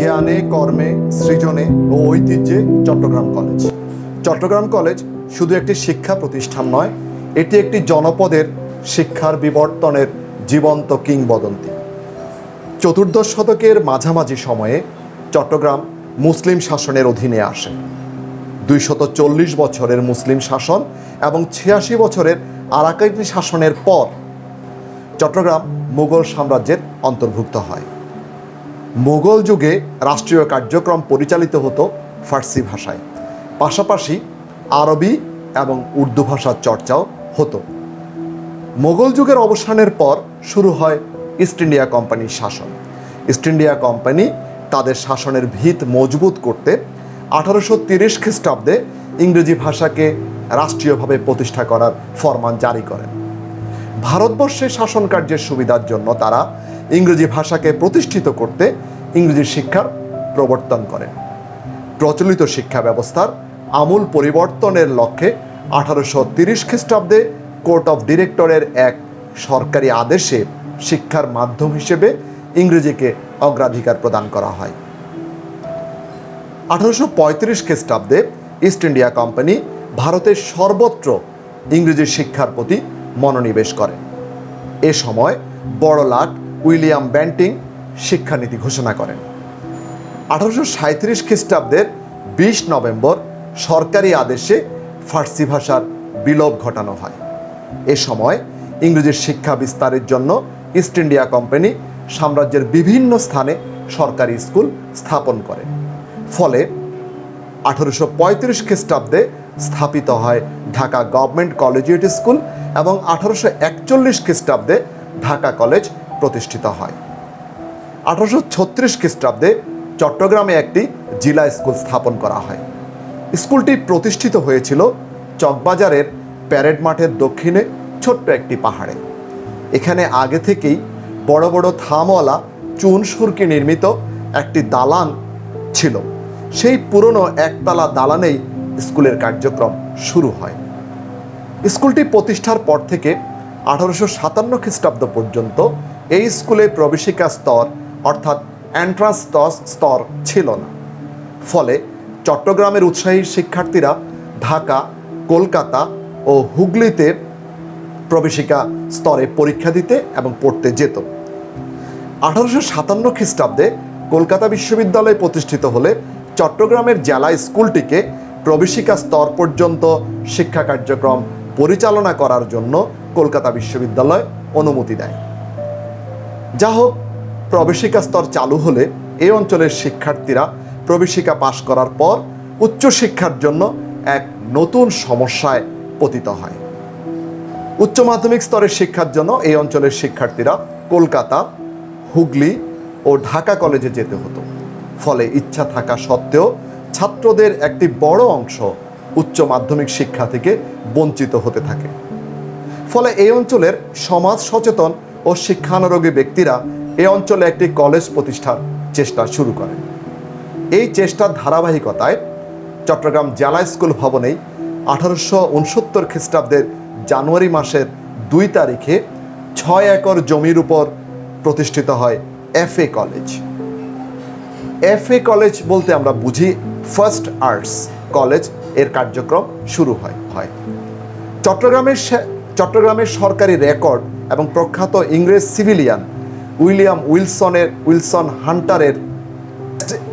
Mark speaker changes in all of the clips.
Speaker 1: জ্ঞানে, কর্মে, সৃজনে ও ঐতিহ্যে চট্টগ্রাম কলেজ। চট্টগ্রাম কলেজ শুধু একটি শিক্ষা প্রতিষ্ঠান নয়, এটি একটি জনপদের শিক্ষার বিবর্তনের জীবন্ত কিংবদন্তি। চতুর্দশ শতকের মাঝামাঝি সময়ে চট্টগ্রাম মুসলিম শাসনের অধীনে আসে। 240 বছরের মুসলিম শাসন এবং 86 বছরের আরাকানি শাসনের পর চট্টগ্রাম মুঘল সাম্রাজ্যের অন্তর্ভুক্ত হয়। মুঘল যুগে রাষ্ট্রীয় কার্যক্রম পরিচালিত হতো ফার্সি ভাষায়, পাশাপাশি আরবি এবং উর্দু ভাষার চর্চাও হতো। মুঘল যুগের অবসানের পর শুরু হয় ইস্ট ইন্ডিয়া কোম্পানির শাসন। ইস্ট ইন্ডিয়া কোম্পানি তাদের শাসনের ভিত মজবুত করতে 1830 খ্রিস্টাব্দে ইংরেজি ভাষাকে রাষ্ট্রীয়ভাবে প্রতিষ্ঠা করার ফরমান জারি করেন। ভারতবর্ষে শাসন কার্যের সুবিধার জন্য তারা ইংরেজি ভাষাকে প্রতিষ্ঠিত করতে ইংরেজি শিক্ষার প্রবর্তন করেন। প্রচলিত শিক্ষা ব্যবস্থার আমূল পরিবর্তনের লক্ষ্যে 1830 খ্রিস্টাব্দে কোর্ট অফ ডিরেক্টরের এক সরকারি আদেশে শিক্ষার মাধ্যম হিসেবে ইংরেজিকে অগ্রাধিকার প্রদান করা হয়। 1835 খ্রিস্টাব্দে ইস্ট ইন্ডিয়া কোম্পানি ভারতের সর্বত্র ইংরেজি শিক্ষার প্রতি মনোনিবেশ করে। এ সময় বড়লাট উইলিয়াম বেন্টিং শিক্ষানীতি ঘোষণা করেন। 1837 খ্রিস্টাব্দের 20 নভেম্বর সরকারি আদেশে ফার্সি ভাষার বিলোপ ঘটানো হয়। এ সময় ইংরেজির শিক্ষা বিস্তারের জন্য ইস্ট ইন্ডিয়া কোম্পানি সাম্রাজ্যের বিভিন্ন স্থানে সরকারি স্কুল স্থাপন করে। ফলে 1835 খ্রিস্টাব্দে স্থাপিত হয় ঢাকা গভর্নমেন্ট কলেজিয়েট স্কুল এবং 1841 খ্রিস্টাব্দে ঢাকা কলেজ প্রতিষ্ঠিত হয়। 1836 খ্রিস্টাব্দে চট্টগ্রামে একটি জিলা স্কুল স্থাপন করা হয়। স্কুলটি প্রতিষ্ঠিত হয়েছিল চকবাজারের প্যারেড মাঠের দক্ষিণে ছোট্ট একটি পাহাড়ে। এখানে আগে থেকেই বড় বড় থামওয়ালা চুন সুরকি নির্মিত একটি দালান ছিল। সেই পুরনো একতলা দালানেই স্কুলের কার্যক্রম শুরু হয়। স্কুলটি প্রতিষ্ঠার পর থেকে 1857 খ্রিস্টাব্দ পর্যন্ত এই স্কুলে প্রবেশিকা স্তর অর্থাৎ এন্ট্রান্স স্তর ছিল না। ফলে চট্টগ্রামের উৎসাহী শিক্ষার্থীরা ঢাকা, কলকাতা ও হুগলিতে প্রবেশিকা স্তরে পরীক্ষা দিতে এবং পড়তে যেত। 1857 খ্রিস্টাব্দে কলকাতা বিশ্ববিদ্যালয় প্রতিষ্ঠিত হলে চট্টগ্রামের জেলা স্কুলটিকে প্রবেশিকা স্তর পর্যন্ত শিক্ষা কার্যক্রম পরিচালনা করার জন্য কলকাতা বিশ্ববিদ্যালয় অনুমতি দেয়। যা হোক, প্রবেশিকা স্তর চালু হলে এই অঞ্চলের শিক্ষার্থীরা প্রবেশিকা পাশ করার পর উচ্চশিক্ষার জন্য এক নতুন সমস্যায় পতিত হয়। উচ্চ মাধ্যমিক স্তরের শিক্ষার জন্য এই অঞ্চলের শিক্ষার্থীরা কলকাতা, হুগলি ও ঢাকা কলেজে যেতে হতো। ফলে ইচ্ছা থাকা সত্ত্বেও ছাত্রদের একটি বড় অংশ উচ্চ মাধ্যমিক শিক্ষা থেকে বঞ্চিত হতে থাকে। ফলে এই অঞ্চলের সমাজ সচেতন ও শিক্ষানুরাগী ব্যক্তিরা এই অঞ্চলে একটি কলেজ প্রতিষ্ঠার চেষ্টা শুরু করেন। এই চেষ্টার ধারাবাহিকতায় চট্টগ্রাম জেলা স্কুল ভবনেই 1869 খ্রিস্টাব্দের জানুয়ারি মাসের 2 তারিখে 6 একর জমির উপর প্রতিষ্ঠিত হয় এফএ কলেজ। এফএ কলেজ বলতে আমরা বুঝি ফার্স্ট আর্টস কলেজ। এর কার্যক্রম শুরু হয়। চট্টগ্রামের সরকারি রেকর্ড এবং প্রখ্যাত ইংরেজ সিভিলিয়ান উইলিয়াম উইলসন হান্টারের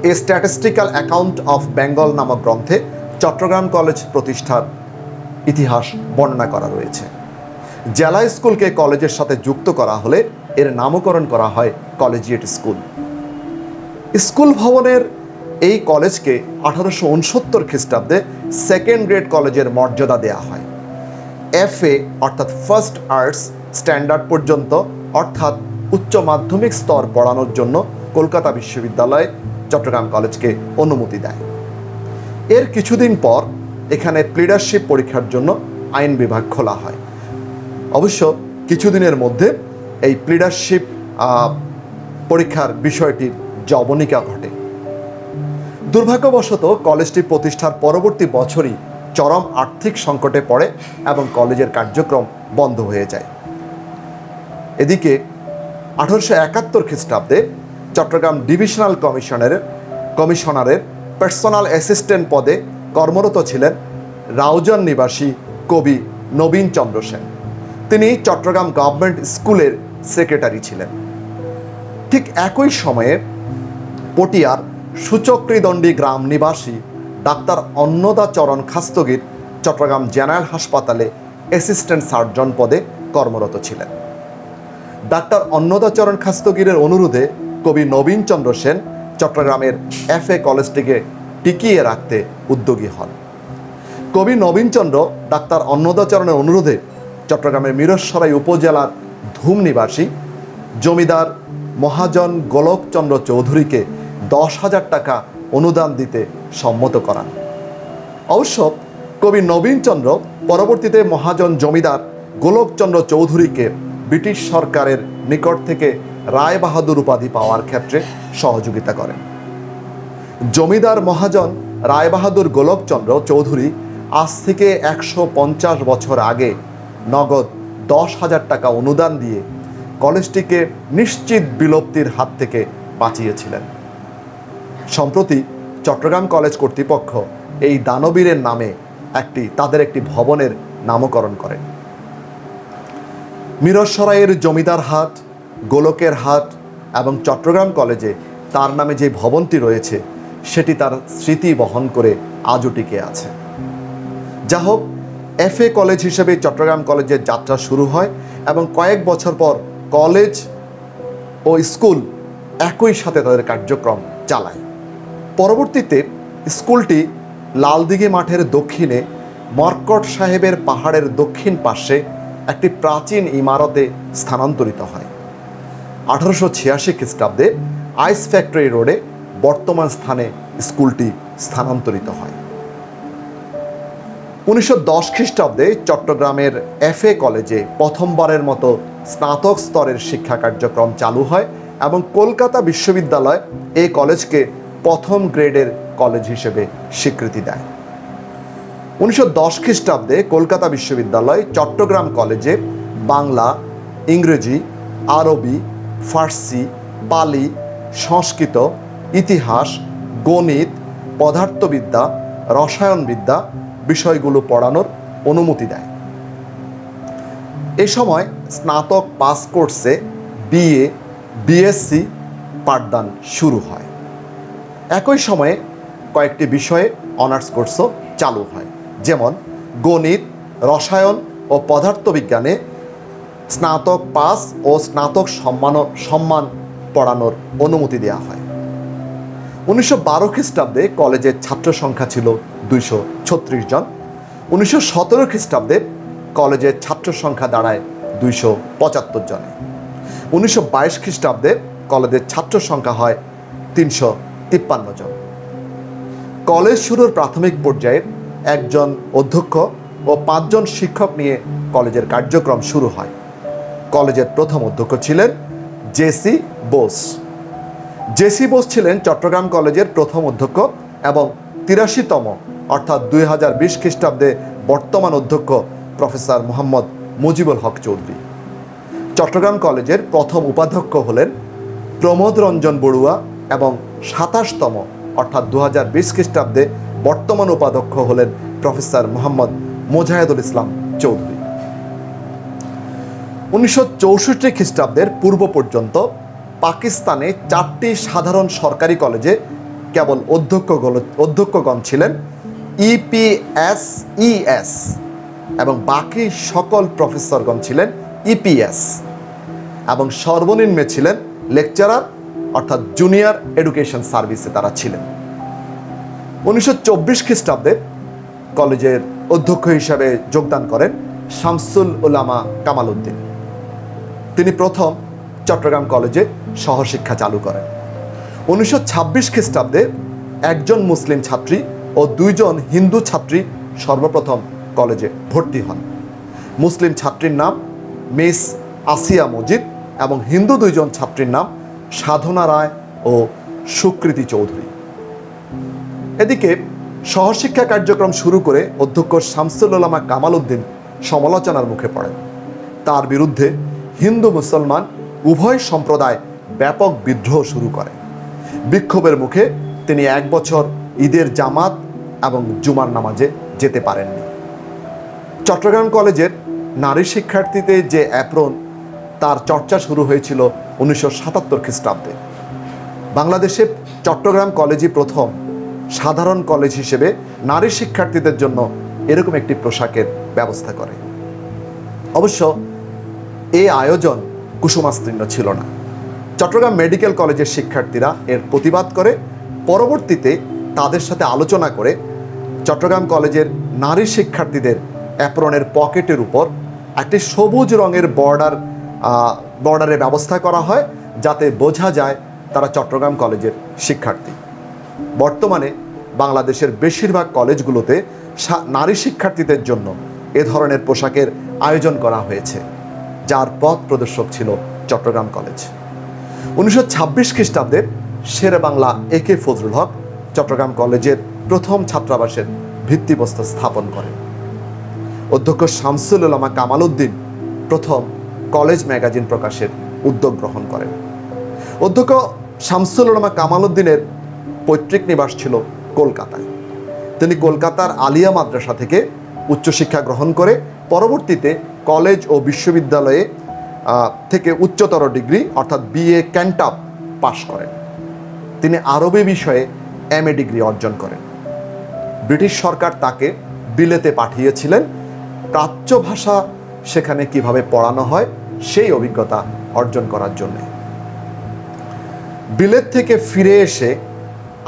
Speaker 1: a statistical account of Bengal নামক গ্রন্থে চট্টগ্রাম কলেজ প্রতিষ্ঠার ইতিহাস বর্ণনা করা রয়েছে। জেলা স্কুলকে কলেজের সাথে যুক্ত করা হলে এর নামকরণ করা হয় কলেজিয়েট স্কুল। স্কুল ভবনের এই কলেজকে 1869 খ্রিস্টাব্দে সেকেন্ড গ্রেড কলেজের মর্যাদা দেওয়া হয়। এফএ অর্থাৎ ফার্স্ট আর্টস স্ট্যান্ডার্ড পর্যন্ত অর্থাৎ উচ্চ মাধ্যমিক স্তর পড়ানোর জন্য কলকাতা বিশ্ববিদ্যালয় চট্টগ্রাম কলেজকে অনুমতি দেয়। এর কিছুদিন পর এখানে লিডারশিপ পরীক্ষার জন্য আইন বিভাগ খোলা হয়। অবশ্য কিছুদিনের মধ্যে এই লিডারশিপ পরীক্ষার বিষয়টির যবনিকা ঘটে। দুর্ভাগ্যবশত কলেজটি প্রতিষ্ঠার পরবর্তী বছরই চরম আর্থিক সংকটে পড়ে এবং কলেজের কার্যক্রম বন্ধ হয়ে যায়। এদিকে 1871 খ্রিস্টাব্দে চট্টগ্রাম ডিভিশনাল কমিশনের কমিশনারের পার্সোনাল অ্যাসিস্ট্যান্ট পদে কর্মরত ছিলেন রাউজান নিবাসী কবি নবীন চন্দ্র সেন। তিনি চট্টগ্রাম গভর্নমেন্ট স্কুলের সেক্রেটারি ছিলেন। ঠিক একই সময়ে পটিয়ার সুচক্রীদণ্ডী গ্রাম নিবাসী ডাক্তার অন্নদাচরণ খাস্তগীর চট্টগ্রাম জেনারেল হাসপাতালে অ্যাসিস্ট্যান্ট সার্জন পদে কর্মরত ছিলেন। ডাক্তার অন্নদাচরণ খাস্তগীরের অনুরোধে কবি নবীন চন্দ্র সেন চট্টগ্রামের FA কলেজটিকে টিকিয়ে রাখতে উদ্যোগী হন। কবি নবীনচন্দ্র ডাক্তার অন্নদাচরণের অনুরোধে চট্টগ্রামের মিরসরাই উপজেলার ধুম নিবাসী জমিদার মহাজন গোলকচন্দ্র চৌধুরীকে 10,000 টাকা অনুদান দিতে সম্মত করান। অবশ্য কবি নবীনচন্দ্র পরবর্তীতে মহাজন জমিদার গোলকচন্দ্র চৌধুরীকে ব্রিটিশ সরকারের নিকট থেকে রায় বাহাদুর উপাধি পাওয়ার ক্ষেত্রে সহযোগিতা করেন। জমিদার মহাজন রায় বাহাদুর গোলকচন্দ্র চৌধুরী আজ থেকে 150 বছর আগে নগদ 10,000 টাকা অনুদান দিয়ে কলেজটিকে নিশ্চিত বিলুপ্তির হাত থেকে বাঁচিয়েছিলেন। সম্প্রতি চট্টগ্রাম কলেজ কর্তৃপক্ষ এই দানবীরের নামে তাদের একটি ভবনের নামকরণ করেন। মিরসরাইয়ের জমিদার হাট, গোলকের হাট এবং চট্টগ্রাম কলেজে তার নামে যে ভবনটি রয়েছে সেটি তার স্মৃতি বহন করে আজও টিকে আছে। যা হোক, FA কলেজ হিসেবে চট্টগ্রাম কলেজের যাত্রা শুরু হয় এবং কয়েক বছর পর কলেজ ও স্কুল একই সাথে তাদের কার্যক্রম চালায়। পরবর্তীতে স্কুলটি লালদিঘি মাঠের দক্ষিণে মরকট সাহেবের পাহাড়ের দক্ষিণ পাশে একটি প্রাচীন ইমারতে স্থানান্তরিত হয়। 1886 খ্রিস্টাব্দে আইস ফ্যাক্টরি রোডে বর্তমান স্থানে স্কুলটি স্থানান্তরিত হয়। 1910 খ্রিস্টাব্দে চট্টগ্রামের FA কলেজে প্রথমবারের মতো স্নাতক স্তরের শিক্ষা কার্যক্রম চালু হয় এবং কলকাতা বিশ্ববিদ্যালয় এই কলেজকে প্রথম গ্রেডের কলেজ হিসেবে স্বীকৃতি দেয়। 1910 খ্রিস্টাব্দে কলকাতা বিশ্ববিদ্যালয় চট্টগ্রাম কলেজে বাংলা, ইংরেজি, আরবি, ফার্সি, পালি, সংস্কৃত, ইতিহাস, গণিত, পদার্থবিদ্যা, রসায়নবিদ্যা বিষয়গুলো পড়ানোর অনুমতি দেয়। এ সময় স্নাতক পাস কোর্সে BA, BSc পাঠদান শুরু হয়। একই সময়ে কয়েকটি বিষয়ে অনার্স কোর্সও চালু হয়, যেমন গণিত, রসায়ন ও পদার্থবিজ্ঞানে স্নাতক পাস ও স্নাতক সম্মান পড়ানোর অনুমতি দেওয়া হয়। 1912 খ্রিস্টাব্দে কলেজের ছাত্র সংখ্যা ছিল 236 জন। 1917 খ্রিস্টাব্দে কলেজের ছাত্র সংখ্যা দাঁড়ায় 275 জনে। 1922 খ্রিস্টাব্দে কলেজের ছাত্র সংখ্যা হয় 353 জন। কলেজ শুরুর প্রাথমিক পর্যায়ে একজন অধ্যক্ষ ও 5 জন শিক্ষক নিয়ে কলেজের কার্যক্রম শুরু হয়। কলেজের প্রথম অধ্যক্ষ ছিলেন জেসি বোস। জেসি বোস ছিলেন চট্টগ্রাম কলেজের প্রথম অধ্যক্ষ এবং 83তম অর্থাৎ 2020 খ্রিস্টাব্দে বর্তমান অধ্যক্ষ প্রফেসর মোহাম্মদ মুজিবুল হক চৌধুরী। চট্টগ্রাম কলেজের প্রথম উপাধ্যক্ষ হলেন প্রমোদ রঞ্জন বড়ুয়া এবং 27তম অর্থাৎ 2020 খ্রিস্টাব্দে বর্তমান উপাধ্যক্ষ হলেন প্রফেসর মোহাম্মদ মোজাহেদুল ইসলাম চৌধুরী। 1964 খ্রিস্টাব্দের পূর্ব পর্যন্ত পাকিস্তানে 4টি সাধারণ সরকারি কলেজে কেবল অধ্যক্ষগণ ছিলেন EPSES এবং বাকি সকল প্রফেসরগণ ছিলেন EPS এবং সর্বনিম্নে ছিলেন লেকচারার অর্থাৎ জুনিয়র এডুকেশন সার্ভিসে তারা ছিলেন। 1924 খ্রিস্টাব্দে কলেজের অধ্যক্ষ হিসাবে যোগদান করেন শামসুল উলামা কামাল উদ্দিন। তিনি প্রথম চট্টগ্রাম কলেজে সহশিক্ষা চালু করেন। 1926 খ্রিস্টাব্দে একজন মুসলিম ছাত্রী ও 2 জন হিন্দু ছাত্রী সর্বপ্রথম কলেজে ভর্তি হন। মুসলিম ছাত্রীর নাম মিস আসিয়া মজিদ এবং হিন্দু 2 জন ছাত্রীর নাম সাধনা রায় ও সুকৃতি চৌধুরী। এদিকে সহশিক্ষা কার্যক্রম শুরু করে অধ্যক্ষ শামসুল উলামা কামাল উদ্দিন সমালোচনার মুখে পড়েন। তার বিরুদ্ধে হিন্দু মুসলমান উভয় সম্প্রদায় ব্যাপক বিদ্রোহ শুরু করে। বিক্ষোভের মুখে তিনি 1 বছর ঈদের জামাত এবং জুমার নামাজে যেতে পারেননি। চট্টগ্রাম কলেজের নারী শিক্ষার্থীদের যে অ্যাপ্রন, তার চর্চা শুরু হয়েছিল 1977 খ্রিস্টাব্দে। বাংলাদেশে চট্টগ্রাম কলেজই প্রথম সাধারণ কলেজ হিসেবে নারী শিক্ষার্থীদের জন্য এরকম একটি পোশাকের ব্যবস্থা করে। অবশ্য এই আয়োজন কুসুমাস্তীর্ণ ছিল না। চট্টগ্রাম মেডিকেল কলেজের শিক্ষার্থীরা এর প্রতিবাদ করে পরবর্তীতে তাদের সাথে আলোচনা করে চট্টগ্রাম কলেজের নারী শিক্ষার্থীদের অ্যাপ্রনের পকেটের উপর একটি সবুজ রঙের বর্ডারের ব্যবস্থা করা হয়, যাতে বোঝা যায় তারা চট্টগ্রাম কলেজের শিক্ষার্থী। বর্তমানে বাংলাদেশের বেশিরভাগ কলেজগুলোতে নারী শিক্ষার্থীদের জন্য এ ধরনের পোশাকের আয়োজন করা হয়েছে, যার পথ প্রদর্শক ছিল চট্টগ্রাম কলেজ। 1926 খ্রিস্টাব্দে শেরে বাংলা একে ফজলুল হক চট্টগ্রাম কলেজের প্রথম ছাত্রাবাসের ভিত্তিপ্রস্তর স্থাপন করেন। অধ্যক্ষ শামসুল উলামা কামাল উদ্দিন প্রথম কলেজ ম্যাগাজিন প্রকাশের উদ্যোগ গ্রহণ করেন। অধ্যক্ষ শামসুল উলামা কামাল উদ্দিনের পৈতৃক নিবাস ছিল কলকাতায়। তিনি কলকাতার আলিয়া মাদ্রাসা থেকে উচ্চশিক্ষা গ্রহণ করে পরবর্তীতে কলেজ ও বিশ্ববিদ্যালয়ে থেকে উচ্চতর ডিগ্রি অর্থাৎ BA ক্যান্টাপ পাশ করেন। তিনি আরবি বিষয়ে MA ডিগ্রি অর্জন করেন। ব্রিটিশ সরকার তাকে বিলেতে পাঠিয়েছিলেন প্রাচ্য ভাষা সেখানে কিভাবে পড়ানো হয় সেই অভিজ্ঞতা অর্জন করার জন্য। বিলেত থেকে ফিরে এসে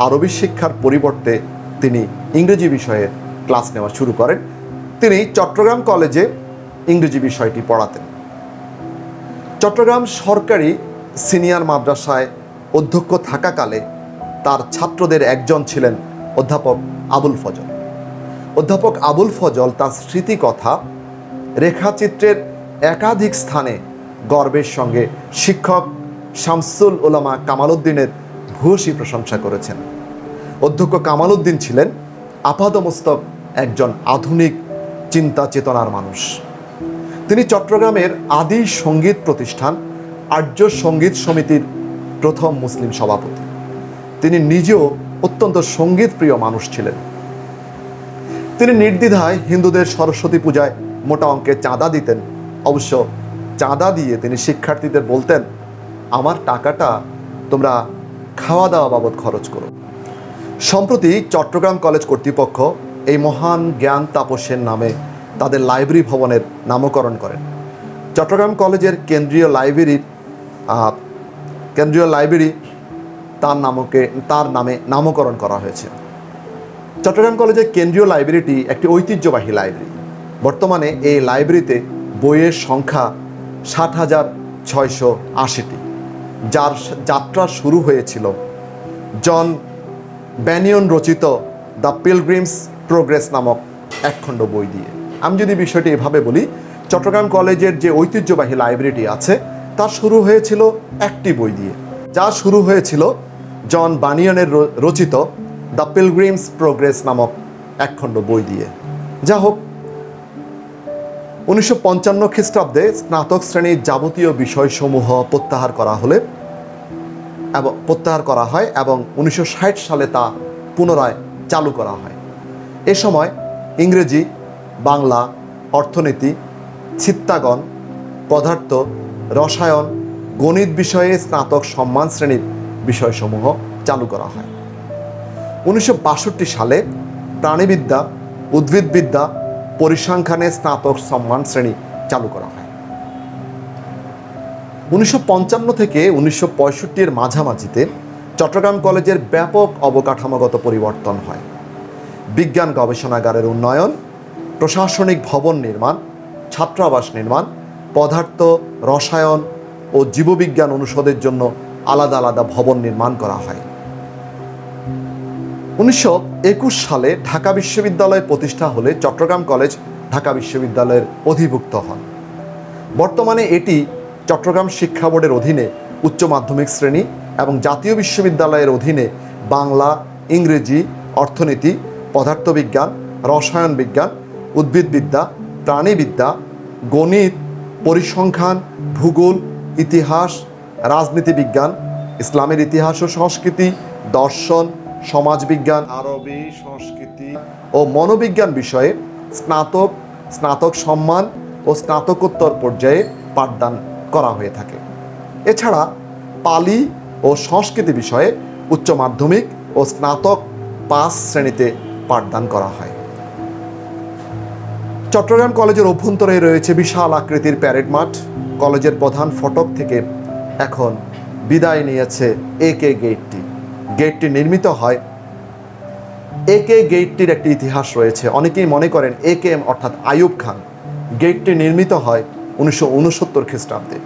Speaker 1: আরবি শিক্ষার পরিবর্তে তিনি ইংরেজি বিষয়ে ক্লাস নেওয়া শুরু করেন। তিনি চট্টগ্রাম কলেজে ইংরেজি বিষয়টি পড়াতেন। চট্টগ্রাম সরকারি সিনিয়র মাদ্রাসায় অধ্যক্ষ থাকাকালে তার ছাত্রদের একজন ছিলেন অধ্যাপক আবুল ফজল। অধ্যাপক আবুল ফজল তার স্মৃতিকথা রেখাচিত্রের একাধিক স্থানে গর্বের সঙ্গে শিক্ষক শামসুল উলামা কামাল উদ্দিনের ভূয়সী প্রশংসা করেছেন। অধ্যক্ষ কামাল উদ্দিন ছিলেন আপাদমস্তক একজন আধুনিক চিন্তা চেতনার মানুষ। তিনি চট্টগ্রামের আদি সঙ্গীত প্রতিষ্ঠান আর্য সঙ্গীত সমিতির প্রথম মুসলিম সভাপতি। তিনি নিজেও অত্যন্ত সঙ্গীত প্রিয় মানুষ ছিলেন। তিনি নির্দ্বিধায় হিন্দুদের সরস্বতী পূজায় মোটা অঙ্কের চাঁদা দিতেন। অবশ্য চাঁদা দিয়ে তিনি শিক্ষার্থীদের বলতেন, আমার টাকাটা তোমরা খাওয়া দাওয়া বাবদ খরচ করো। সম্প্রতি চট্টগ্রাম কলেজ কর্তৃপক্ষ এই মহান জ্ঞান তাপসের নামে তাদের লাইব্রেরি ভবনের নামকরণ করেন। চট্টগ্রাম কলেজের কেন্দ্রীয় লাইব্রেরি তার নামে নামকরণ করা হয়েছে। চট্টগ্রাম কলেজের কেন্দ্রীয় লাইব্রেরিটি একটি ঐতিহ্যবাহী লাইব্রেরি। বর্তমানে এই লাইব্রেরিতে বইয়ের সংখ্যা 60,680টি, যার যাত্রা শুরু হয়েছিল জন ব্যানিয়ন রচিত দ্য পিলগ্রিমস প্রোগ্রেস নামক একখণ্ড বই দিয়ে। আমি যদি বিষয়টি এভাবে বলি, চট্টগ্রাম কলেজের যে ঐতিহ্যবাহী লাইব্রেরিটি আছে তা শুরু হয়েছিল একটি বই দিয়ে, যা শুরু হয়েছিল জন বানিয়নের রচিত দ্য পিলগ্রিমস প্রোগ্রেস নামক একখণ্ড বই দিয়ে। যা হোক, 1955 খ্রিস্টাব্দে স্নাতক শ্রেণীর যাবতীয় বিষয়সমূহ প্রত্যাহার করা হয় এবং 1960 সালে তা পুনরায় চালু করা হয়। এ সময় ইংরেজি, বাংলা, অর্থনীতি, চিত্তাগণ, পদার্থ, রসায়ন, গণিত বিষয়ে স্নাতক সম্মান শ্রেণীর বিষয়সমূহ চালু করা হয়। 1962 সালে প্রাণীবিদ্যা, উদ্ভিদবিদ্যা, পরিসংখ্যানে স্নাতক সম্মান শ্রেণী চালু করা হয়। 1955 থেকে 1965 মাঝামাঝিতে চট্টগ্রাম কলেজের ব্যাপক অবকাঠামোগত পরিবর্তন হয়। বিজ্ঞান গবেষণাগারের উন্নয়ন, প্রশাসনিক ভবন নির্মাণ, ছাত্রাবাস নির্মাণ, পদার্থ, রসায়ন ও জীববিজ্ঞান অনুষদের জন্য আলাদা আলাদা ভবন নির্মাণ করা হয়। 1921 সালে ঢাকা বিশ্ববিদ্যালয় প্রতিষ্ঠা হলে চট্টগ্রাম কলেজ ঢাকা বিশ্ববিদ্যালয়ের অধিভুক্ত হন। বর্তমানে এটি চট্টগ্রাম শিক্ষা বোর্ডের অধীনে উচ্চ মাধ্যমিক শ্রেণী এবং জাতীয় বিশ্ববিদ্যালয়ের অধীনে বাংলা, ইংরেজি, অর্থনীতি, পদার্থবিজ্ঞান, রসায়ন বিজ্ঞান, উদ্ভিদবিদ্যা, প্রাণীবিদ্যা, গণিত, পরিসংখ্যান, ভূগোল, ইতিহাস, রাজনীতি বিজ্ঞান, ইসলামের ইতিহাস ও সংস্কৃতি, দর্শন, সমাজবিজ্ঞান, আরবি, সংস্কৃতি ও মনোবিজ্ঞান বিষয়ে স্নাতক, স্নাতক সম্মান ও স্নাতকোত্তর পর্যায়ে পাঠদান করা হয়ে থাকে। এছাড়া পালি ও সংস্কৃতি বিষয়ে উচ্চ মাধ্যমিক ও স্নাতক 5 শ্রেণীতে পাঠদান করা হয়। চট্টগ্রাম কলেজের অভ্যন্তরে রয়েছে বিশাল আকৃতির প্যারেড মাঠ। কলেজের প্রধান ফটক থেকে এখন বিদায় নিয়েছে একে গেটটি। গেটটি নির্মিত হয়, একে গেটটির একটি ইতিহাস রয়েছে। অনেকেই মনে করেন একেএম অর্থাৎ আইয়ুব খান। গেটটি নির্মিত হয় 1969 খ্রিস্টাব্দে।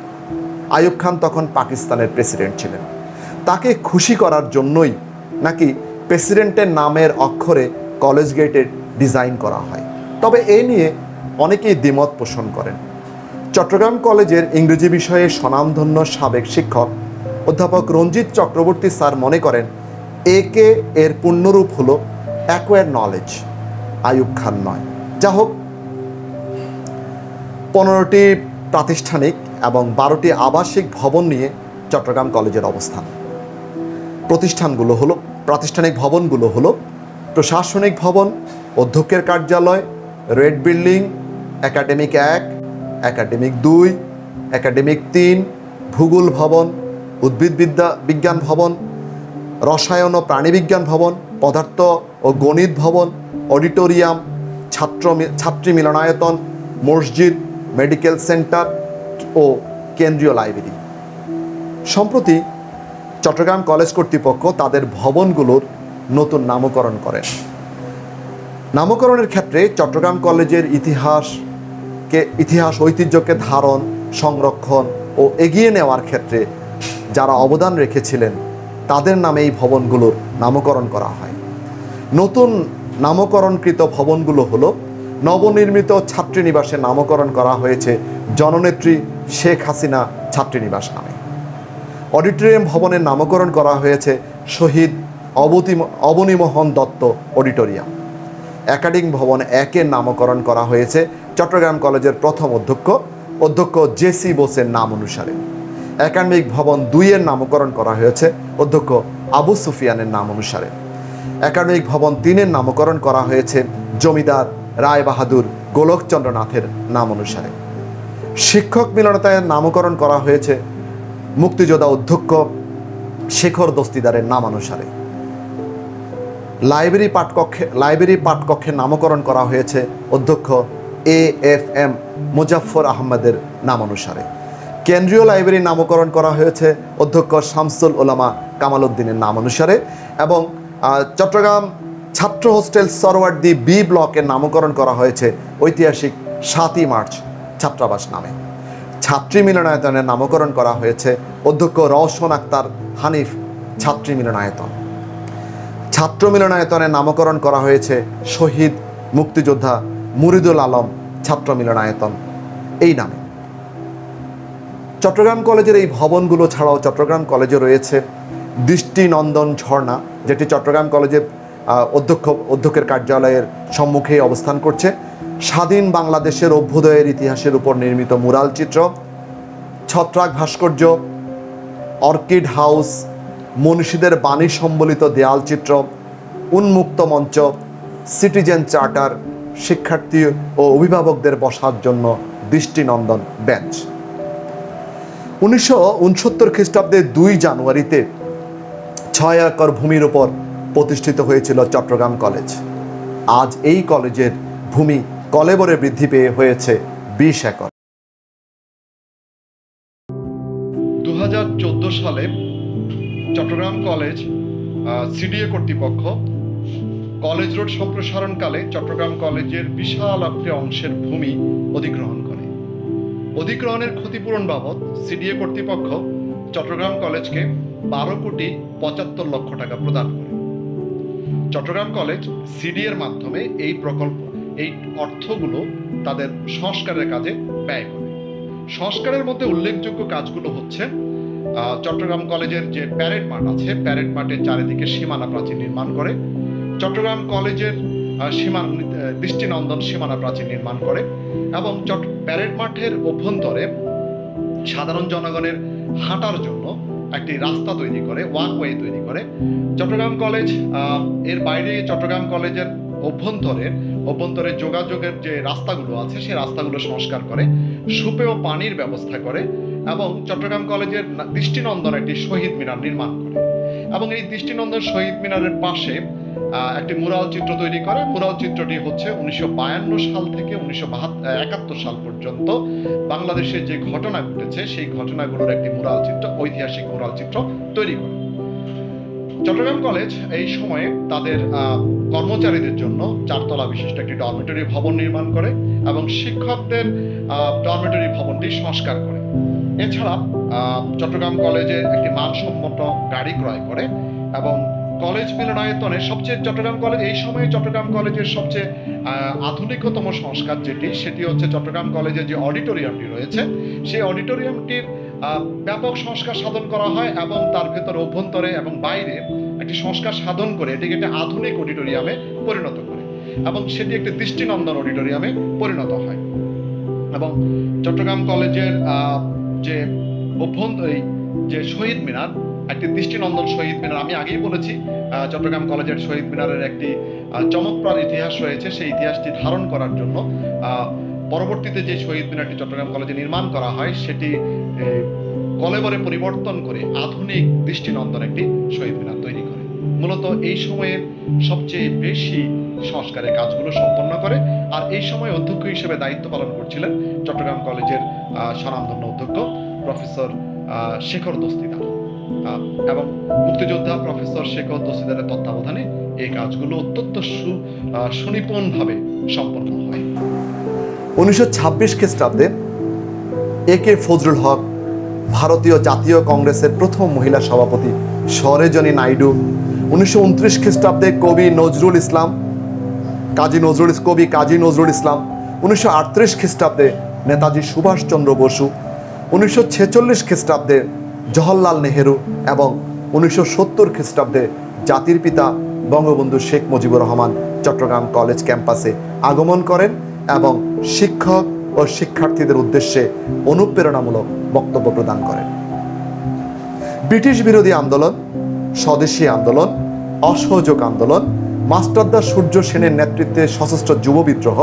Speaker 1: আইয়ুব খান তখন পাকিস্তানের প্রেসিডেন্ট ছিলেন। তাকে খুশি করার জন্যই নাকি প্রেসিডেন্টের নামের অক্ষরে কলেজ গেটের ডিজাইন করা হয়। তবে এ নিয়ে অনেকেই দ্বিমত পোষণ করেন। চট্টগ্রাম কলেজের ইংরেজি বিষয়ে স্বনামধন্য সাবেক শিক্ষক অধ্যাপক রঞ্জিত চক্রবর্তী স্যার মনে করেন একে এর পূর্ণরূপ হলো অ্যাকোয়ার নলেজ, আইয়ুব খান নয়। যা হোক, 15টি প্রাতিষ্ঠানিক এবং 12টি আবাসিক ভবন নিয়ে চট্টগ্রাম কলেজের অবস্থান। প্রাতিষ্ঠানিক ভবনগুলো হলো প্রশাসনিক ভবন, অধ্যক্ষের কার্যালয়, red building, academic 1, academic 2, academic 3, ভূগোল ভবন, উদ্ভিদ বিজ্ঞান ভবন, রসায়ন ও প্রাণীবিজ্ঞান ভবন, পদার্থ ও গণিত ভবন, অডিটোরিয়াম, ছাত্রী মিলনায়তন, মসজিদ, মেডিকেল সেন্টার ও কেন্দ্রীয় লাইব্রেরি। সম্প্রতি চট্টগ্রাম কলেজ কর্তৃপক্ষ তাদের ভবনগুলোর নতুন নামকরণ করেন। নামকরণের ক্ষেত্রে চট্টগ্রাম কলেজের ইতিহাস ঐতিহ্যকে ধারণ, সংরক্ষণ ও এগিয়ে নেওয়ার ক্ষেত্রে যারা অবদান রেখেছিলেন তাদের নামে এই ভবনগুলোর নামকরণ করা হয়। নতুন নামকরণকৃত ভবনগুলো হলো নবনির্মিত ছাত্রীনিবাসের নামকরণ করা হয়েছে জননেত্রী শেখ হাসিনা ছাত্রীনিবাস নামে। অডিটোরিয়াম ভবনের নামকরণ করা হয়েছে শহীদ অবনীমোহন দত্ত অডিটোরিয়াম। একাডেমিক ভবন 1-এর নামকরণ করা হয়েছে চট্টগ্রাম কলেজের প্রথম অধ্যক্ষ জেসি বোসের নাম অনুসারে। একাডেমিক ভবন 2-এর নামকরণ করা হয়েছে অধ্যক্ষ আবু সুফিয়ানের নাম অনুসারে। একাডেমিক ভবন 3-এর নামকরণ করা হয়েছে জমিদার রায় বাহাদুর গোলকচন্দ্র নাথের নাম অনুসারে। শিক্ষক মিলনায়তনের নামকরণ করা হয়েছে মুক্তিযোদ্ধা অধ্যক্ষ শেখর দস্তিদারের নাম অনুসারে। লাইব্রেরি পাঠকক্ষের নামকরণ করা হয়েছে অধ্যক্ষ AFM মুজাফফর আহমদের নাম অনুসারে। কেন্দ্রীয় লাইব্রেরির নামকরণ করা হয়েছে অধ্যক্ষ শামসুল উলামা কামাল উদ্দিনের নাম অনুসারে এবং চট্টগ্রাম ছাত্র হোস্টেল সরওয়ার্দী বি ব্লকের নামকরণ করা হয়েছে ঐতিহাসিক 7ই মার্চ ছাত্রাবাস নামে। ছাত্রী মিলনায়তনের নামকরণ করা হয়েছে অধ্যক্ষ রওশন আক্তার হানিফ ছাত্রী মিলনায়তন। ছাত্র মিলনায়তনের নামকরণ করা হয়েছে শহীদ মুক্তিযোদ্ধা মুরিদুল আলম ছাত্র মিলনায়তন এই নামে। চট্টগ্রাম কলেজের এই ভবনগুলো ছাড়াও চট্টগ্রাম কলেজে রয়েছে দৃষ্টিনন্দন ঝর্ণা, যেটি চট্টগ্রাম কলেজের অধ্যক্ষের কার্যালয়ের সম্মুখেই অবস্থান করছে। স্বাধীন বাংলাদেশের অভ্যুদয়ের ইতিহাসের উপর নির্মিত মুরাল চিত্র, ছত্রাক ভাস্কর্য, অর্কিড হাউস, মনীষীদের বাণী সম্বলিত দেয়াল চিত্র, উন্মুক্ত মঞ্চ, সিটিজেন চার্টার, শিক্ষার্থী ও অভিভাবকদের বসার জন্য দৃষ্টিনন্দন বেঞ্চ। 1969 খ্রিস্টাব্দে 2 জানুয়ারিতে 6 একর ভূমির উপর প্রতিষ্ঠিত হয়েছিল চট্টগ্রাম কলেজ। আজ এই কলেজের ভূমি কলেবরে বৃদ্ধি পেয়ে হয়েছে 20 একর।
Speaker 2: 2014 সালে চট্টগ্রাম কলেজ সিডিএ কর্তৃপক্ষ কলেজ রোড সম্প্রসারণকালে চট্টগ্রাম কলেজের বিশাল একটি অংশের ভূমি অধিগ্রহণ করে। অধিগ্রহণের ক্ষতিপূরণ বাবদ সিডিএ কর্তৃপক্ষ চট্টগ্রাম কলেজকে 12,75,00,000 টাকা প্রদান করে। চট্টগ্রাম কলেজ সিডিএর মাধ্যমে এই অর্থগুলো তাদের সংস্কারের কাজে ব্যয় করে। সংস্কারের মধ্যে উল্লেখযোগ্য কাজগুলো হচ্ছে চট্টগ্রাম কলেজের যে প্যারেড মাঠ আছে, প্যারেড মাঠের চারিদিকে সীমানা প্রাচীর নির্মাণ করে। চট্টগ্রাম কলেজের দৃষ্টিনন্দন সীমানা প্রাচীর নির্মাণ করে এবং প্যারেড মাঠের অভ্যন্তরে সাধারণ জনগণের হাঁটার জন্য একটি রাস্তা তৈরি করে, ওয়াকওয়ে তৈরি করে। চট্টগ্রাম কলেজ এর বাইরে চট্টগ্রাম কলেজের অভ্যন্তরে যোগাযোগের যে রাস্তাগুলো আছে সেই রাস্তাগুলো সংস্কার করে, সুপেয় পানির ব্যবস্থা করে এবং চট্টগ্রাম কলেজের দৃষ্টিনন্দন একটি শহীদ মিনার নির্মাণ করে। এবং এই দৃষ্টিনন্দন শহীদ মিনারের পাশে একটি মুরাল চিত্র তৈরি করে। মুরাল চিত্রটি হচ্ছে 1952 সাল থেকে 1971 সাল পর্যন্ত বাংলাদেশে যে ঘটনা ঘটেছে সেই ঘটনাগুলোর একটি মুরাল চিত্র, ঐতিহাসিক মুরাল চিত্র তৈরি করে। চট্টগ্রাম কলেজ এই সময়ে তাদের কর্মচারীদের জন্য 4 তলা বিশিষ্ট একটি ডরমিটরি ভবন নির্মাণ করে এবং শিক্ষকদের ডরমিটরি ভবনটি সংস্কার করে। এছাড়া চট্টগ্রাম কলেজের একটি মানসম্মত গাড়ি ক্রয় করে এবং কলেজ মিলনায়তনে চট্টগ্রাম কলেজ এই সময়ে চট্টগ্রাম কলেজের সবচেয়ে আধুনিকতম সংস্কার সেটি হচ্ছে চট্টগ্রাম কলেজের যে অডিটোরিয়ামটি রয়েছে সেই অডিটোরিয়ামটির ব্যাপক সংস্কার সাধন করা হয় এবং তার ভেতর অভ্যন্তরে এবং বাইরে একটি সংস্কার সাধন করে এটিকে একটি আধুনিক অডিটোরিয়ামে পরিণত করে এবং সেটি একটি দৃষ্টিনন্দন অডিটোরিয়ামে পরিণত হয়। এবং চট্টগ্রাম কলেজের যে শহীদ মিনার, একটি দৃষ্টিনন্দন শহীদ মিনার, আমি আগেই বলেছি চট্টগ্রাম কলেজের শহীদ মিনারের একটি চমৎকার ইতিহাস রয়েছে। সেই ইতিহাসটি ধারণ করার জন্য পরবর্তীতে যে শহীদ মিনারটি চট্টগ্রাম কলেজে নির্মাণ করা হয় সেটি কলেবরে পরিবর্তন করে আধুনিক দৃষ্টিনন্দন একটি শহীদ মিনার তৈরি করে। মূলত এই সময়ের সবচেয়ে বেশি সংস্কারের কাজগুলো সম্পন্ন করে। আর এই সময় অধ্যক্ষ হিসেবে দায়িত্ব পালন করছিলেন চট্টগ্রাম কলেজের স্বনামধন্য অধ্যক্ষ প্রফেসর শেখর দস্তিদার এবং মুক্তিযোদ্ধা প্রফেসর শেখর দস্তিদারের তত্ত্বাবধানে এই কাজগুলো অত্যন্ত সুনিপুণভাবে সম্পন্ন হয়।
Speaker 1: 1926 খ্রিস্টাব্দে একে ফজলুল হক, ভারতীয় জাতীয় কংগ্রেসের প্রথম মহিলা সভাপতি সরেজনী নাইডু, 1929 খ্রিস্টাব্দে কবি কাজী নজরুল ইসলাম, 1938 খ্রিস্টাব্দে নেতাজি সুভাষচন্দ্র বসু, 1946 খ্রিস্টাব্দে জওহরলাল নেহেরু এবং 1970 খ্রিস্টাব্দে জাতির পিতা বঙ্গবন্ধু শেখ মুজিবুর রহমান চট্টগ্রাম কলেজ ক্যাম্পাসে আগমন করেন এবং শিক্ষক ও শিক্ষার্থীদের উদ্দেশ্যে অনুপ্রেরণামূলক বক্তব্য প্রদান করেন। ব্রিটিশ বিরোধী আন্দোলন, স্বদেশী আন্দোলন, অসহযোগ আন্দোলন, মাস্টারদা সূর্য সেনের নেতৃত্বে সশস্ত্র যুব বিদ্রোহ,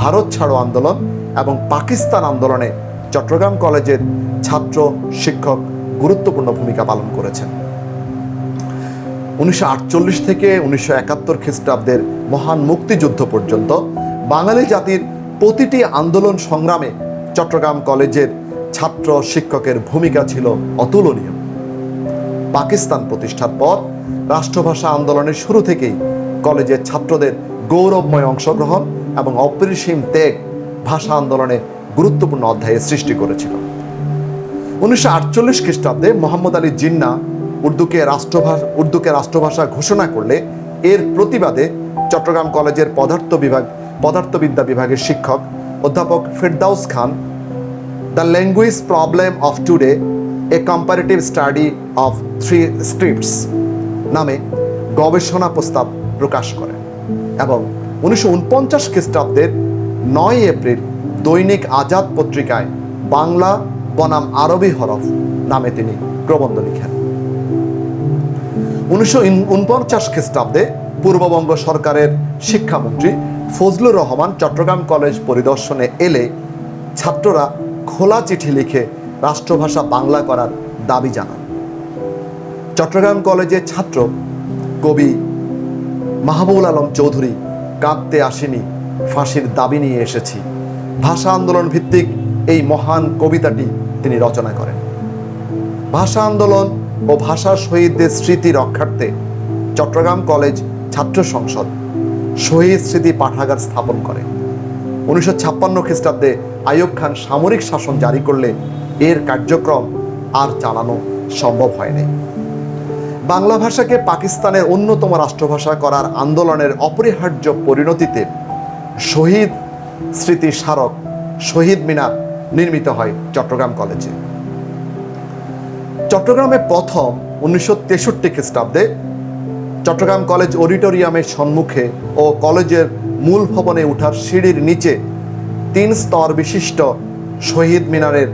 Speaker 1: ভারত ছাড়ো আন্দোলন এবং পাকিস্তান আন্দোলনে চট্টগ্রাম কলেজের ছাত্র শিক্ষক গুরুত্বপূর্ণ ভূমিকা পালন করেছেন। 1948 থেকে 1971 খ্রিস্টাব্দের মহান মুক্তিযুদ্ধ পর্যন্ত বাঙালি জাতির প্রতিটি আন্দোলন সংগ্রামে চট্টগ্রাম কলেজের ছাত্র শিক্ষকের ভূমিকা ছিল অতুলনীয়। পাকিস্তান প্রতিষ্ঠার পর রাষ্ট্রভাষা আন্দোলনের শুরু থেকেই কলেজের ছাত্রদের গৌরবময় অংশগ্রহণ এবং অপরিসীম ত্যাগ ভাষা আন্দোলনে গুরুত্বপূর্ণ অধ্যায়ের সৃষ্টি করেছিল। 1948 খ্রিস্টাব্দে মোহাম্মদ আলী জিন্নাহ উর্দুকে রাষ্ট্রভাষা ঘোষণা করলে এর প্রতিবাদে চট্টগ্রাম কলেজের পদার্থবিদ্যা বিভাগের শিক্ষক অধ্যাপক Ferdous Khan the language problem of today, a comparative study of 3 scripts নামে গবেষণা প্রস্তাব প্রকাশ করেন এবং 1949 খ্রিস্টাব্দের 9 এপ্রিল দৈনিক আজাদ পত্রিকায় বাংলা বনাম আরবি হরফ নামে তিনি প্রবন্ধ লিখেন। 1949 খ্রিস্টাব্দে পূর্ববঙ্গ সরকারের শিক্ষামন্ত্রী ফজলুর রহমান চট্টগ্রাম কলেজ পরিদর্শনে এলে ছাত্ররা খোলা চিঠি লিখে রাষ্ট্রভাষা বাংলা করার দাবি জানান। চট্টগ্রাম কলেজের ছাত্র কবি মাহবুবুল আলম চৌধুরী কাঁদতে আসেনি, ফাঁসির দাবি নিয়ে এসেছি, ভাষা আন্দোলন ভিত্তিক এই মহান কবিতাটি তিনি রচনা করেন। ভাষা আন্দোলন ও ভাষা শহীদদের স্মৃতি রক্ষার্থে চট্টগ্রাম কলেজ ছাত্র সংসদ শহীদ স্মৃতি পাঠাগার স্থাপন করে। 1956 খ্রিস্টাব্দে আইয়ুব খান সামরিক শাসন জারি করলে এর কার্যক্রম আর চালানো সম্ভব হয়নি। বাংলা ভাষাকে পাকিস্তানের অন্যতম রাষ্ট্রভাষা করার আন্দোলনের অপরিহার্য পরিণতিতে শহীদ স্মৃতি স্মারক শহীদ মিনার নির্মিত হয় চট্টগ্রাম কলেজে। চট্টগ্রামে প্রথম 1963 খ্রিস্টাব্দে চট্টগ্রাম কলেজ অডিটোরিয়ামের সম্মুখে ও কলেজের মূল ভবনে ওঠার সিঁড়ির নিচে 3 স্তর বিশিষ্ট শহীদ মিনারের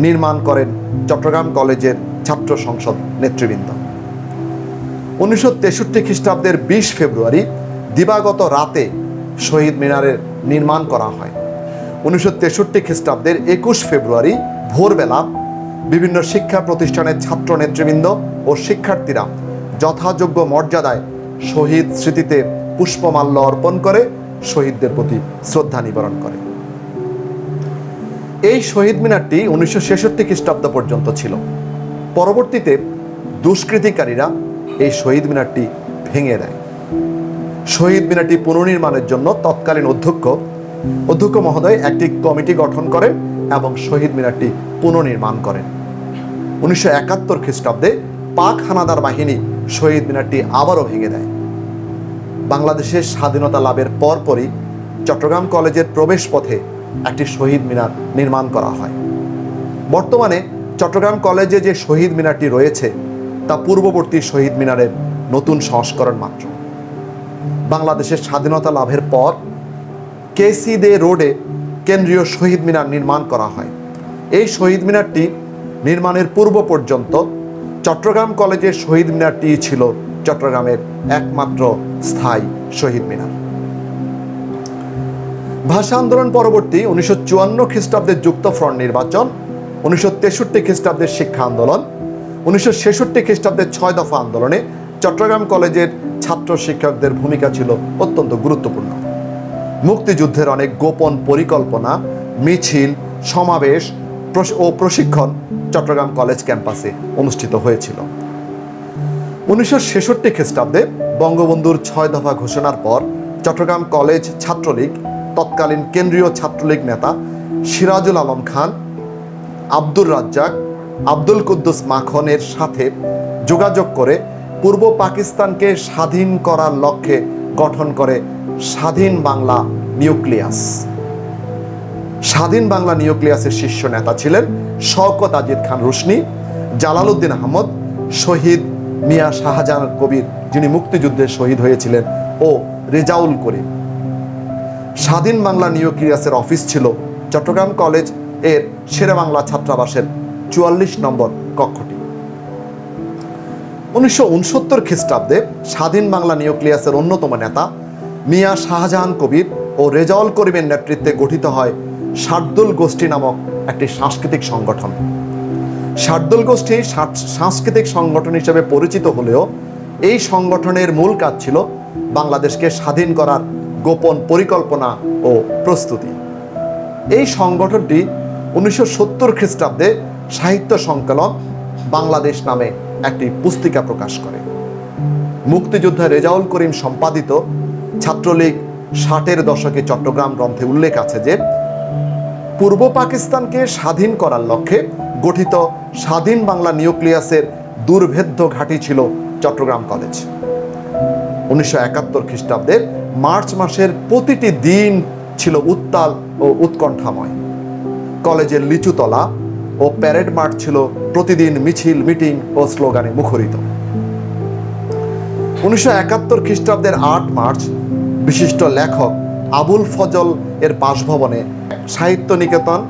Speaker 1: নির্মাণ করেন চট্টগ্রাম কলেজের ছাত্র সংসদ নেতৃবৃন্দ। 1963 খ্রিস্টাব্দের 20 ফেব্রুয়ারি দিবাগত রাতে শহীদ মিনারের নির্মাণ করা হয়। 1963 খ্রিস্টাব্দের 21 ফেব্রুয়ারি ভোরবেলা বিভিন্ন শিক্ষা প্রতিষ্ঠানের ছাত্র নেতৃবৃন্দ ও শিক্ষার্থীরা যথাযোগ্য মর্যাদায় শহীদ স্মৃতিতে পুষ্পমাল্য অর্পণ করে শহীদদের প্রতি শ্রদ্ধা নিবেদন করে। এই শহীদ মিনারটি 1966 খ্রিস্টাব্দ পর্যন্ত ছিল। পরবর্তীতে দুষ্কৃতিকারীরা এই শহীদ মিনারটি ভেঙে দেয়। শহীদ মিনারটি পুনর্নির্মাণের জন্য তৎকালীন অধ্যক্ষ মহোদয় একটি কমিটি গঠন করেন এবং শহীদ মিনারটি পুনর্নির্মাণ করেন। 1971 খ্রিস্টাব্দে পাক হানাদার বাহিনী শহীদ মিনারটি আবারও ভেঙে দেয়। বাংলাদেশের স্বাধীনতা লাভের পরপরই চট্টগ্রাম কলেজের প্রবেশ পথে একটি শহীদ মিনার নির্মাণ করা হয়। বর্তমানে চট্টগ্রাম কলেজে যে শহীদ মিনারটি রয়েছে তা পূর্ববর্তী শহীদ মিনারের নতুন সংস্করণ মাত্র। বাংলাদেশের স্বাধীনতা লাভের পর কেসি দে রোডে কেন্দ্রীয় শহীদ মিনার নির্মাণ করা হয়। এই শহীদ মিনারটি নির্মাণের পূর্ব পর্যন্ত চট্টগ্রাম কলেজের শহীদ মিনারটি ছিল চট্টগ্রামের একমাত্র স্থায়ী শহীদ মিনার। ভাষা আন্দোলন পরবর্তী 1954 খ্রিস্টাব্দের যুক্তফ্রন্ট নির্বাচন, 1963 খ্রিস্টাব্দের শিক্ষা আন্দোলন, 1966 খ্রিস্টাব্দের 6 দফা আন্দোলনে চট্টগ্রাম কলেজের ছাত্র শিক্ষকদের ভূমিকা ছিল অত্যন্ত গুরুত্বপূর্ণ। মুক্তিযুদ্ধের অনেক গোপন পরিকল্পনা, মিছিল, সমাবেশ ও প্রশিক্ষণ চট্টগ্রাম কলেজ ক্যাম্পাসে অনুষ্ঠিত হয়েছিল। 1966 খ্রিস্টাব্দে বঙ্গবন্ধুর 6 দফা ঘোষণার পর চট্টগ্রাম কলেজ ছাত্রলীগ তৎকালীন কেন্দ্রীয় ছাত্রলীগ নেতা সিরাজুল আলম খান, আব্দুর রাজ্জাক, আব্দুল কুদ্দুস মাখনের সাথে যোগাযোগ করে পূর্ব পাকিস্তানকে স্বাধীন করার লক্ষ্যে গঠন করে স্বাধীন বাংলা নিউক্লিয়াস। স্বাধীন বাংলা নিউক্লিয়াসের শীর্ষ নেতা ছিলেন শওকত আজিদ খান রুশনি, জালালউদ্দিন আহমদ, শহীদ মিয়া শাহজাহান কবির যিনি মুক্তিযুদ্ধে শহীদ হয়েছিলেন ও রেজাউল করিম। স্বাধীন বাংলা নিউক্লিয়াসের অফিস ছিল চট্টগ্রাম কলেজ এর শেরেবাংলা ছাত্রাবাসের 44 নম্বর কক্ষটি। 1969 খ্রিস্টাব্দে স্বাধীন বাংলা নিউক্লিয়াসের অন্যতম নেতা মিয়া শাহজাহান কবির ও রেজাউল করিমের নেতৃত্বে গঠিত হয় শার্দুল গোষ্ঠী নামক একটি সাংস্কৃতিক সংগঠন। শার্দুল গোষ্ঠী সাংস্কৃতিক সংগঠন হিসেবে পরিচিত হলেও এই সংগঠনের মূল কাজ ছিল বাংলাদেশকে স্বাধীন করার গোপন পরিকল্পনা ও প্রস্তুতি। এই সংগঠনটি 1970 খ্রিস্টাব্দে সাহিত্য সংকলন বাংলাদেশ নামে একটি পুস্তিকা প্রকাশ করে। মুক্তিযোদ্ধা রেজাউল করিম সম্পাদিত ছাত্রলীগ 60-এর দশকে চট্টগ্রাম গ্রন্থে উল্লেখ আছে যে পূর্ব পাকিস্তানকে স্বাধীন করার লক্ষ্যে গঠিত স্বাধীন বাংলা নিউক্লিয়াসের দুর্ভেদ্য ঘাঁটি ছিল চট্টগ্রাম কলেজ। 1971 খ্রিস্টাব্দের মার্চ মাসের প্রতিটি দিন ছিল উত্তাল ও উৎকণ্ঠাময়। কলেজের লিচুতলা ও প্যারেড মাঠ ছিল প্রতিদিন মিছিল, মিটিং ও স্লোগানে মুখরিত। 1971 খ্রিস্টাব্দের 8 মার্চ বিশিষ্ট লেখক আবুল ফজল এর বাসভবনে সাহিত্য নিকেতন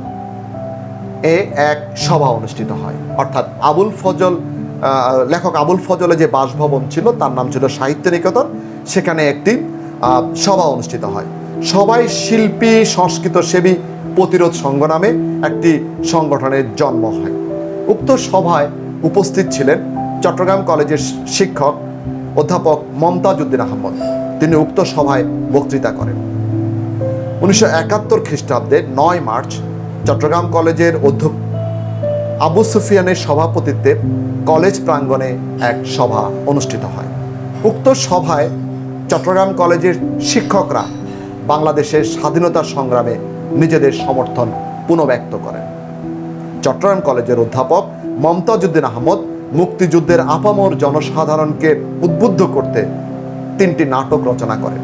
Speaker 1: এক সভা অনুষ্ঠিত হয়। অর্থাৎ লেখক আবুল ফজলের যে বাসভবন ছিল তার নাম ছিল সাহিত্য নিকেতন। সেখানে একটি সভা অনুষ্ঠিত হয়। সবাই শিল্পী সংস্কৃত সেবী প্রতিরোধ সংঘ নামে একটি সংগঠনের জন্ম হয়। উক্ত সভায় উপস্থিত ছিলেন চট্টগ্রাম কলেজের শিক্ষক অধ্যাপক মমতাজ উদ্দিন আহমদ। তিনি উক্ত সভায় বক্তৃতা করেন। 1971 খ্রিস্টাব্দের 9 মার্চ চট্টগ্রাম কলেজের অধ্যক্ষ আবু সুফিয়ানের সভাপতিত্বে কলেজ প্রাঙ্গণে এক সভা অনুষ্ঠিত হয়। উক্ত সভায় চট্টগ্রাম কলেজের শিক্ষকরা বাংলাদেশের স্বাধীনতা সংগ্রামে নিজেদের সমর্থন পুনঃব্যক্ত করেন। চট্টগ্রাম কলেজের অধ্যাপক মমতাজ উদ্দিন আহমদ মুক্তিযুদ্ধের আপামর জনসাধারণকে উদ্বুদ্ধ করতে 3টি নাটক রচনা করেন।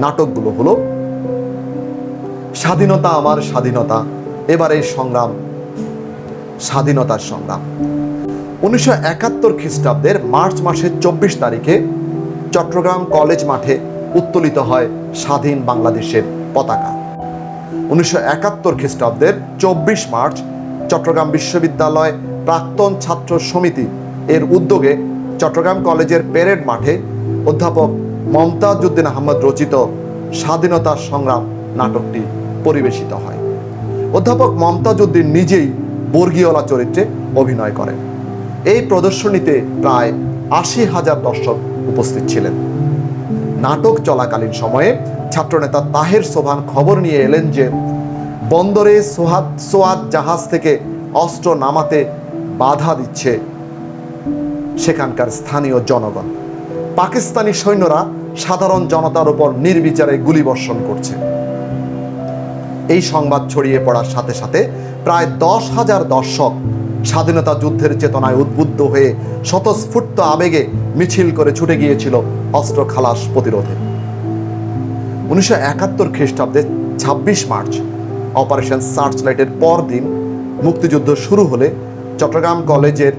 Speaker 1: নাটকগুলো হলো স্বাধীনতা আমার স্বাধীনতা, এবারের সংগ্রাম, স্বাধীনতার সংগ্রাম। 1971 খ্রিস্টাব্দের মার্চ মাসের 24 তারিখে চট্টগ্রাম কলেজ মাঠে উত্তোলিত হয় স্বাধীন বাংলাদেশের পতাকা। 1971 খ্রিস্টাব্দের 24 মার্চ চট্টগ্রাম বিশ্ববিদ্যালয় প্রাক্তন ছাত্র সমিতি এর উদ্যোগে চট্টগ্রাম কলেজের প্যারেড মাঠে অধ্যাপক মমতাজ উদ্দিন আহমদ রচিত স্বাধীনতা সংগ্রাম নাটকটি পরিবেশিত হয়। অধ্যাপক মমতাজ উদ্দিন নিজেই বর্গীয়লা চরিত্রে অভিনয় করেন। এই প্রদর্শনীতে প্রায় ৮০,০০০ দর্শক উপস্থিত ছিলেন। নাটক চলাকালীন সময়ে ছাত্রনেতা তাহের সোবহান খবর নিয়ে এলেন যে বন্দরে সোয়াত জাহাজ থেকে অস্ত্র নামাতে বাধা দিচ্ছে সেখানকার স্থানীয় জনগণ। পাকিস্তানি সৈন্যরা সাধারণ জনতার উপর নির্বিচারে গুলিবর্ষণ করছে। এই সংবাদ ছড়িয়ে পড়ার সাথে সাথে প্রায় ১০,০০০ দর্শক স্বাধীনতা যুদ্ধের চেতনায় উদ্বুদ্ধ হয়ে স্বতঃস্ফূর্ত আবেগে মিছিল করে ছুটে গিয়েছিল অস্ত্র খালাস প্রতিরোধে। ১৯৭১ খ্রিস্টাব্দে ২৬ মার্চ অপারেশন সার্চলাইটের পরদিন মুক্তিযুদ্ধ শুরু হলে চট্টগ্রাম কলেজের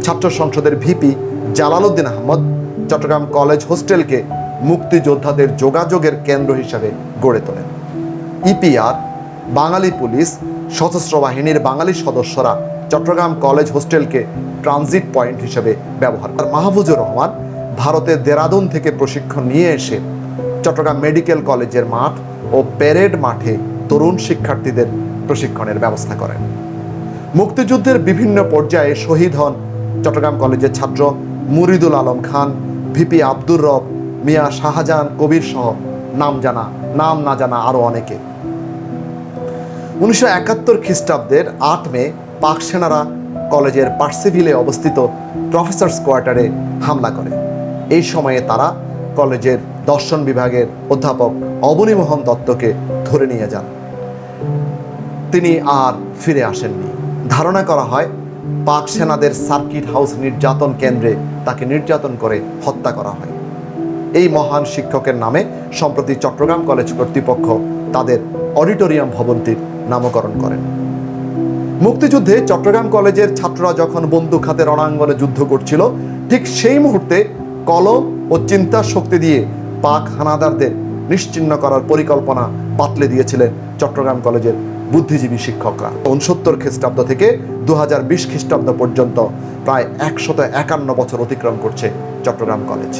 Speaker 1: ছাত্র সংসদের ভিপি জালালউদ্দিন আহমদ চট্টগ্রাম কলেজ হোস্টেলকে মুক্তিযোদ্ধাদের যোগাযোগের কেন্দ্র হিসাবে গড়ে তোলেন। ইপিআর, বাঙালি পুলিশ, সশস্ত্র বাহিনীর বাঙালি সদস্যরা চট্টগ্রাম কলেজ হোস্টেলকে ট্রানজিট পয়েন্ট হিসেবে ব্যবহার করেন। মাহফুজুর রহমান ভারতের দেরাদুন থেকে প্রশিক্ষণ নিয়ে এসে চট্টগ্রাম মেডিকেল কলেজের মাঠ ও প্যারেড মাঠে তরুণ শিক্ষার্থীদের প্রশিক্ষণের ব্যবস্থা করেন। মুক্তিযুদ্ধের বিভিন্ন পর্যায়ে শহীদ হন চট্টগ্রাম কলেজের ছাত্র মুরিদুল আলম খান, ভিপি আব্দুর রব, মিয়া শাহজাহান কবির সহ নাম না জানা আরো অনেকে। ১৯৭১ খ্রিস্টাব্দের ৮ মে পাক সেনারা কলেজের পার্সিভিলে অবস্থিত প্রফেসর্স কোয়ার্টারে হামলা করে। এই সময়ে তারা কলেজের দর্শন বিভাগের অধ্যাপক অবনীমোহন দত্তকে ধরে নিয়ে যান। তিনি আর ফিরে আসেননি। ধারণা করা হয় পাক সেনাদের সার্কিট হাউস নির্যাতন কেন্দ্রে তাকে নির্যাতন করে হত্যা করা হয়। এই মহান শিক্ষকের নামে সম্প্রতি চট্টগ্রাম কলেজ কর্তৃপক্ষ তাদের অডিটোরিয়াম ভবনটির নামকরণ করেন। মুক্তিযুদ্ধে চট্টগ্রাম কলেজের ছাত্ররা যখন বন্দুক হাতে রণাঙ্গনে যুদ্ধ করছিল, ঠিক সেই মুহূর্তে কলম ও চিন্তার শক্তি দিয়ে পাক হানাদারদের নিশ্চিহ্ন করার পরিকল্পনা বাতলে দিয়েছিলেন চট্টগ্রাম কলেজের বুদ্ধিজীবী শিক্ষকরা। ৬৯ খ্রিস্টাব্দ থেকে ২০২০ খ্রিস্টাব্দ পর্যন্ত প্রায় ১৫১ বছর অতিক্রম করছে চট্টগ্রাম কলেজ।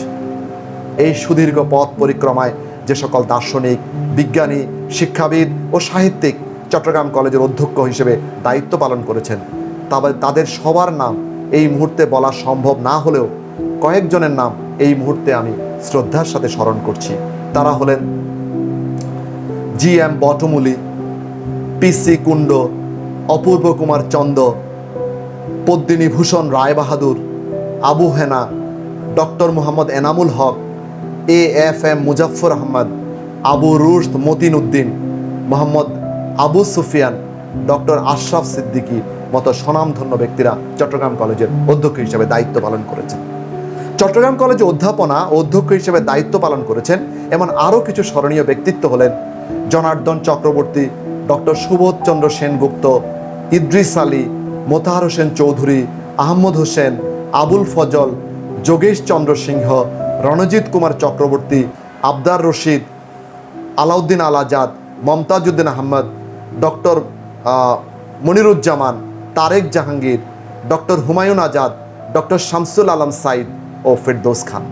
Speaker 1: এই সুদীর্ঘ পথ পরিক্রমায় যে সকল দার্শনিক, বিজ্ঞানী, শিক্ষাবিদ ও সাহিত্যিক চট্টগ্রাম কলেজের অধ্যক্ষ হিসেবে দায়িত্ব পালন করেছেন, তাদের সবার নাম এই মুহূর্তে বলা সম্ভব না হলেও কয়েকজনের নাম এই মুহূর্তে আমি শ্রদ্ধার সাথে স্মরণ করছি। তারা হলেন GM বটমূলী, PC কুণ্ড, অপূর্ব কুমার চন্দ, পদ্মিনী ভূষণ রায়বাহাদুর, Abu Hena, doctor Mohammad Enamul Haque, AFM Muzaffar Ahmad, Abu রুশদ Matin Uddin, Mohammad Abu Sufian, doctor Ashraf Siddiqui মতো স্বনামধন্য ব্যক্তিরা চট্টগ্রাম কলেজের অধ্যক্ষ হিসেবে দায়িত্ব পালন করেছেন। চট্টগ্রাম কলেজে অধ্যাপনা ও অধ্যক্ষ হিসেবে দায়িত্ব পালন করেছেন এমন আরও কিছু স্মরণীয় ব্যক্তিত্ব হলেন Janardan Chakraborty, doctor Subodhchandra Sengupta, Idris Ali, Motahar Hossain Chowdhury, Ahmad Hossain, Abul Fazal, Jogesh Chandra Singha, Ranajit Kumar Chakraborty, Abdar Rashid, Alauddin Al Azad, Momtaz Uddin Ahmad, doctor Moniruzzaman, Tarek Jahangir, doctor Humayun Azad, doctor Shamsul Alam Sayeed ও ফেরদৌস খান।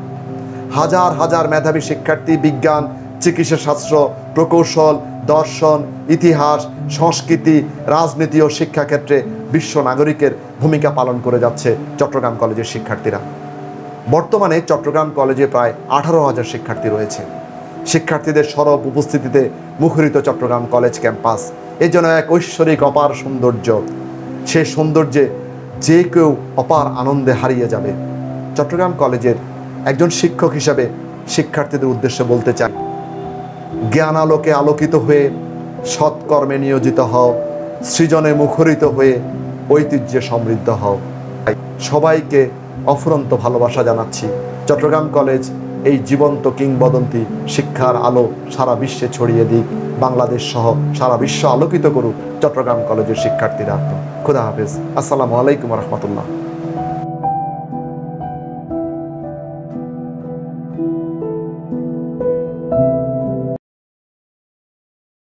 Speaker 1: হাজার হাজার মেধাবী শিক্ষার্থী বিজ্ঞান, চিকিৎসা শাস্ত্র, প্রকৌশল, দর্শন, ইতিহাস, সংস্কৃতি, রাজনীতি ও শিক্ষাক্ষেত্রে বিশ্ব নাগরিকের ভূমিকা পালন করে যাচ্ছে চট্টগ্রাম কলেজের শিক্ষার্থীরা। বর্তমানে চট্টগ্রাম কলেজে প্রায় 18,000 শিক্ষার্থী রয়েছে। শিক্ষার্থীদের সরব উপস্থিতিতে মুখরিত চট্টগ্রাম কলেজ ক্যাম্পাস এ যেন এক ঐশ্বরিক অপার সৌন্দর্য। সে সৌন্দর্যে যে কেউ অপার আনন্দে হারিয়ে যাবে। চট্টগ্রাম কলেজের একজন শিক্ষক হিসাবে শিক্ষার্থীদের উদ্দেশ্যে বলতে চাই, জ্ঞান আলোকে আলোকিত হয়ে সৎকর্মে নিয়োজিত হও, সৃজনে মুখরিত হয়ে ঐতিহ্যে সমৃদ্ধ হও। সবাইকে অফুরন্ত ভালোবাসা জানাচ্ছি। চট্টগ্রাম কলেজ এই জীবন্ত কিংবদন্তি শিক্ষার আলো সারা বিশ্বে ছড়িয়ে দিক, বাংলাদেশ সহ সারা বিশ্ব আলোকিত করুক চট্টগ্রাম কলেজের শিক্ষার্থীরা। খুদা হাফেজ। আসসালামু আলাইকুম রহমতুল্লাহ।